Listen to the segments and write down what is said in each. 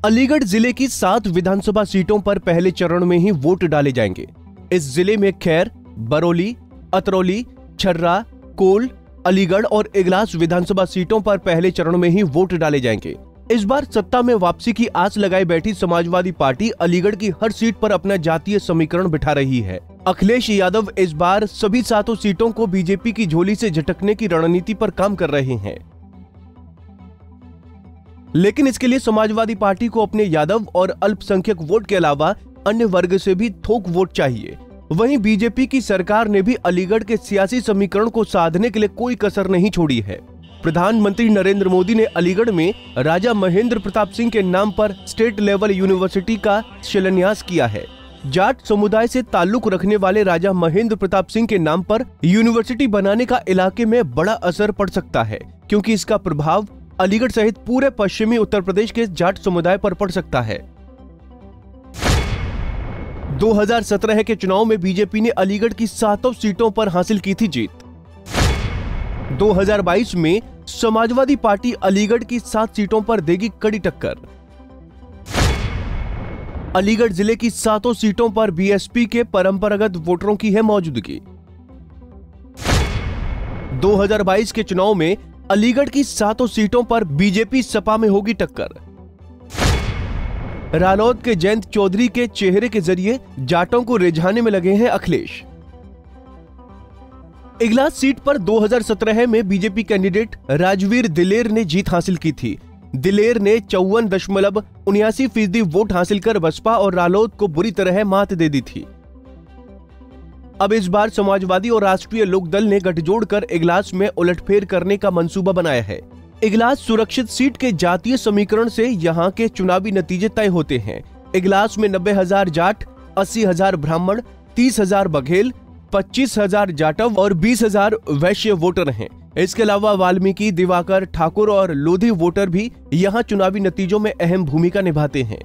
अलीगढ़ जिले की 7 विधानसभा सीटों पर पहले चरण में ही वोट डाले जाएंगे। इस जिले में खैर, बरौली, अतरौली, छर्रा, कोल, अलीगढ़ और इगलास विधानसभा सीटों पर पहले चरण में ही वोट डाले जाएंगे। इस बार सत्ता में वापसी की आस लगाए बैठी समाजवादी पार्टी अलीगढ़ की हर सीट पर अपना जातीय समीकरण बिठा रही है। अखिलेश यादव इस बार सभी 7 सीटों को बीजेपी की झोली से झटकने की रणनीति पर काम कर रहे हैं, लेकिन इसके लिए समाजवादी पार्टी को अपने यादव और अल्पसंख्यक वोट के अलावा अन्य वर्ग से भी थोक वोट चाहिए। वहीं बीजेपी की सरकार ने भी अलीगढ़ के सियासी समीकरण को साधने के लिए कोई कसर नहीं छोड़ी है। प्रधानमंत्री नरेंद्र मोदी ने अलीगढ़ में राजा महेंद्र प्रताप सिंह के नाम पर स्टेट लेवल यूनिवर्सिटी का शिलान्यास किया है। जाट समुदाय से ताल्लुक रखने वाले राजा महेंद्र प्रताप सिंह के नाम पर यूनिवर्सिटी बनाने का इलाके में बड़ा असर पड़ सकता है, क्योंकि इसका प्रभाव अलीगढ़ सहित पूरे पश्चिमी उत्तर प्रदेश के जाट समुदाय पर पड़ सकता है। 2017 के चुनाव में बीजेपी ने अलीगढ़ की 7 सीटों पर हासिल की थी जीत। 2022 में समाजवादी पार्टी अलीगढ़ की 7 सीटों पर देगी कड़ी टक्कर। अलीगढ़ जिले की 7 सीटों पर बीएसपी के परंपरागत वोटरों की है मौजूदगी। 2022 के चुनाव में अलीगढ़ की 7 सीटों पर बीजेपी सपा में होगी टक्कर। रालोद के जयंत चौधरी के चेहरे के जरिए जाटों को रिझाने में लगे हैं अखिलेश। इगलास सीट पर 2017 में बीजेपी कैंडिडेट राजवीर दिलेर ने जीत हासिल की थी। दिलेर ने 54.79% वोट हासिल कर बसपा और रालोद को बुरी तरह मात दे दी थी। अब इस बार समाजवादी और राष्ट्रीय लोकदल ने गठजोड़ कर इगलास में उलटफेर करने का मंसूबा बनाया है। इगलास सुरक्षित सीट के जातीय समीकरण से यहां के चुनावी नतीजे तय होते हैं। इगलास में 90,000 जाट, 80,000 ब्राह्मण, 30,000 बघेल, 25,000 जाटव और 20,000 वैश्य वोटर हैं। इसके अलावा वाल्मीकि, दिवाकर, ठाकुर और लोधी वोटर भी यहां चुनावी नतीजों में अहम भूमिका निभाते हैं।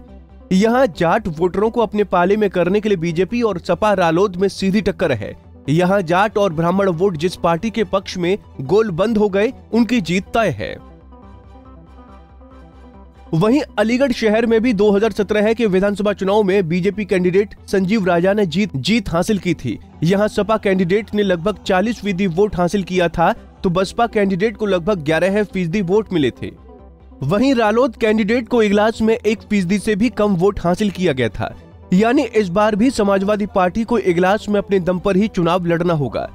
यहां जाट वोटरों को अपने पाले में करने के लिए बीजेपी और सपा रालोद में सीधी टक्कर है। यहां जाट और ब्राह्मण वोट जिस पार्टी के पक्ष में गोल बंद हो गए, उनकी जीत तय है। वहीं अलीगढ़ शहर में भी 2017 के विधानसभा चुनाव में बीजेपी कैंडिडेट संजीव राजा ने जीत हासिल की थी। यहां सपा कैंडिडेट ने लगभग 40% वोट हासिल किया था, तो बसपा कैंडिडेट को लगभग 11% वोट मिले थे। वहीं रालोद कैंडिडेट को इगलास में 1% से भी कम वोट हासिल किया गया था। यानी इस बार भी समाजवादी पार्टी को इगलास में अपने दम पर ही चुनाव लड़ना होगा।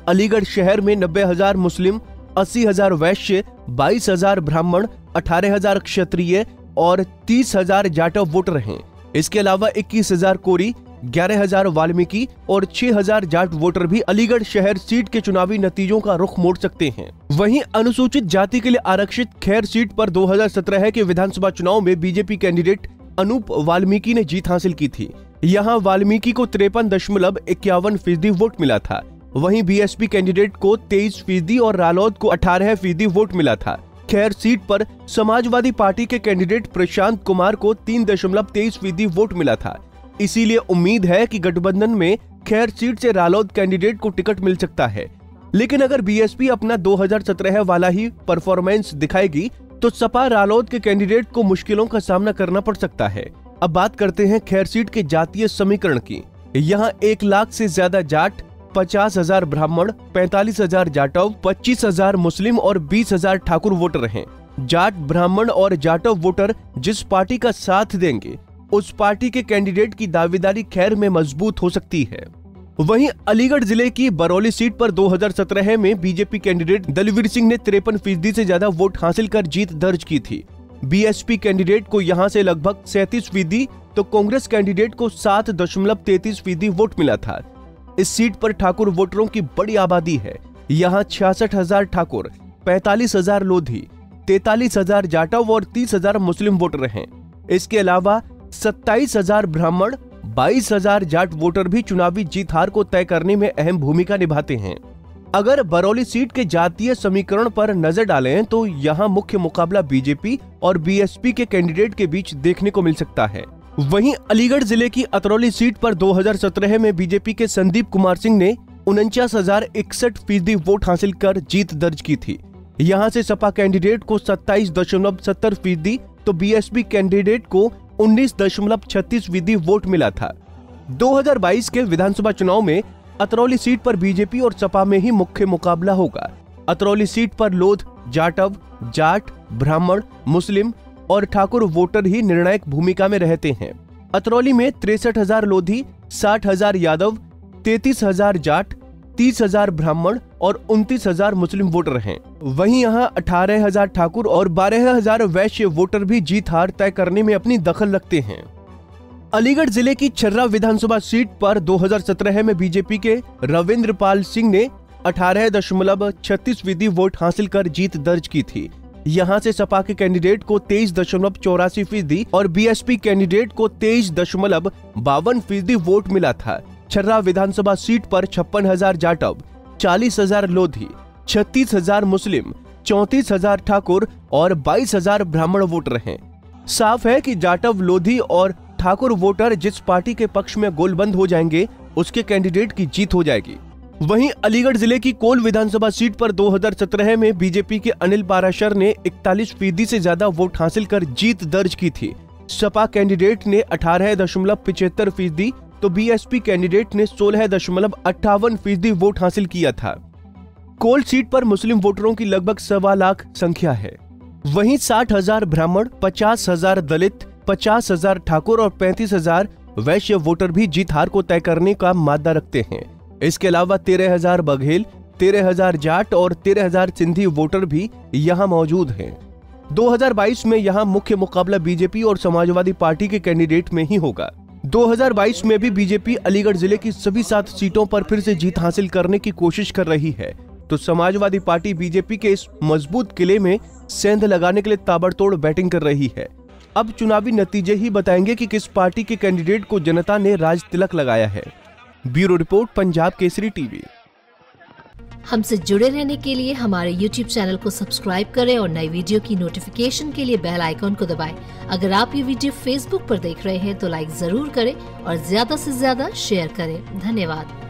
अलीगढ़ शहर में 90,000 मुस्लिम, 80,000 वैश्य, 22,000 ब्राह्मण, 18,000 क्षत्रिय और 30,000 जाटव वोटर हैं। इसके अलावा 21,000 कोरी, 11,000 वाल्मीकि और 6,000 जाट वोटर भी अलीगढ़ शहर सीट के चुनावी नतीजों का रुख मोड़ सकते हैं। वहीं अनुसूचित जाति के लिए आरक्षित खैर सीट पर 2017 के विधानसभा चुनाव में बीजेपी कैंडिडेट अनूप वाल्मीकि ने जीत हासिल की थी। यहां वाल्मीकि को 53.51% वोट मिला था। वहीं बीएसपी कैंडिडेट को 23% और रालोद को 18% वोट मिला था। खैर सीट पर समाजवादी पार्टी के कैंडिडेट प्रशांत कुमार को 3.23% वोट मिला था। इसीलिए उम्मीद है कि गठबंधन में खैर सीट से रालोद कैंडिडेट को टिकट मिल सकता है। लेकिन अगर बीएसपी अपना 2017 वाला ही परफॉर्मेंस दिखाएगी तो सपा रालोद के कैंडिडेट को मुश्किलों का सामना करना पड़ सकता है। अब बात करते हैं खैर सीट के जातीय समीकरण की। यहाँ 1 लाख से ज्यादा जाट, 50,000 ब्राह्मण, 45,000 जाटव, 25,000 मुस्लिम और 20,000 ठाकुर वोटर हैं। जाट, ब्राह्मण और जाटव वोटर जिस पार्टी का साथ देंगे, उस पार्टी के कैंडिडेट की दावेदारी खैर में मजबूत हो सकती है। वहीं अलीगढ़ जिले की बरौली सीट पर 2017 में बीजेपी कैंडिडेट दलवीर सिंह ने 53% से ज्यादा वोट हासिल कर जीत दर्ज की थी। बीएसपी कैंडिडेट को यहां से लगभग 37%, तो कांग्रेस कैंडिडेट को 7.33% वोट मिला था। इस सीट पर ठाकुर वोटरों की बड़ी आबादी है। यहाँ 66,000 ठाकुर, 45,000 लोधी, 43,000 जाटव और 30,000 मुस्लिम वोटर हैं। इसके अलावा 27,000 ब्राह्मण, 22,000 जाट वोटर भी चुनावी जीत हार को तय करने में अहम भूमिका निभाते हैं। अगर बरौली सीट के जातीय समीकरण पर नजर डालें तो यहाँ मुख्य मुकाबला बीजेपी और बीएसपी के कैंडिडेट के बीच देखने को मिल सकता है। वहीं अलीगढ़ जिले की अतरौली सीट पर 2017 में बीजेपी के संदीप कुमार सिंह ने 49,061% वोट हासिल कर जीत दर्ज की थी। यहां से सपा कैंडिडेट को 27.70% तो बीएसपी कैंडिडेट को 19.36% वोट मिला था। 2022 के विधानसभा चुनाव में अतरौली सीट पर बीजेपी और सपा में ही मुख्य मुकाबला होगा। अतरौली सीट पर लोध, जाटव, जाट, ब्राह्मण, मुस्लिम और ठाकुर वोटर ही निर्णायक भूमिका में रहते हैं। अतरौली में 63,000 लोधी, 60,000 यादव, 33,000 जाट, 30,000 ब्राह्मण और 29,000 मुस्लिम वोटर हैं। वहीं यहां 18,000 ठाकुर और 12,000 वैश्य वोटर भी जीत हार तय करने में अपनी दखल रखते हैं। अलीगढ़ जिले की छर्रा विधानसभा सीट पर 2017 में बीजेपी के रविंद्र पाल सिंह ने 18.36% वोट हासिल कर जीत दर्ज की थी। यहां से सपा के कैंडिडेट को 23.84% और बीएसपी कैंडिडेट को 23.52% वोट मिला था। छर्रा विधानसभा सीट पर 56,000 जाटव, 40,000 लोधी, 36,000 मुस्लिम, 34,000 ठाकुर और 22,000 ब्राह्मण वोटर हैं। साफ है कि जाटव, लोधी और ठाकुर वोटर जिस पार्टी के पक्ष में गोलबंद हो जाएंगे, उसके कैंडिडेट की जीत हो जाएगी। वहीं अलीगढ़ जिले की कोल विधानसभा सीट पर 2017 में बीजेपी के अनिल पाराशर ने 41% से ज्यादा वोट हासिल कर जीत दर्ज की थी। सपा कैंडिडेट ने 18.75%, तो बीएसपी कैंडिडेट ने 16.58% वोट हासिल किया था। कोल सीट पर मुस्लिम वोटरों की लगभग 1.25 लाख संख्या है। वहीं 60,000 ब्राह्मण, 50,000 दलित, 50,000 ठाकुर और 35,000 वैश्य वोटर भी जीत हार को तय करने का मादा रखते हैं। इसके अलावा 13,000 बघेल, 13,000 जाट और 13,000 सिंधी वोटर भी यहां मौजूद हैं। 2022 में यहां मुख्य मुकाबला बीजेपी और समाजवादी पार्टी के कैंडिडेट में ही होगा। 2022 में भी बीजेपी अलीगढ़ जिले की सभी 7 सीटों पर फिर से जीत हासिल करने की कोशिश कर रही है, तो समाजवादी पार्टी बीजेपी के इस मजबूत किले में सेंध लगाने के लिए ताबड़तोड़ बैटिंग कर रही है। अब चुनावी नतीजे ही बताएंगे कि किस पार्टी के कैंडिडेट को जनता ने राज तिलक लगाया है। Bureau report, Punjab Kesari TV. हमसे जुड़े रहने के लिए हमारे YouTube चैनल को सब्सक्राइब करें और नई वीडियो की नोटिफिकेशन के लिए बेल आइकॉन को दबाएं। अगर आप ये वीडियो Facebook पर देख रहे हैं तो लाइक जरूर करें और ज्यादा से ज्यादा शेयर करें। धन्यवाद।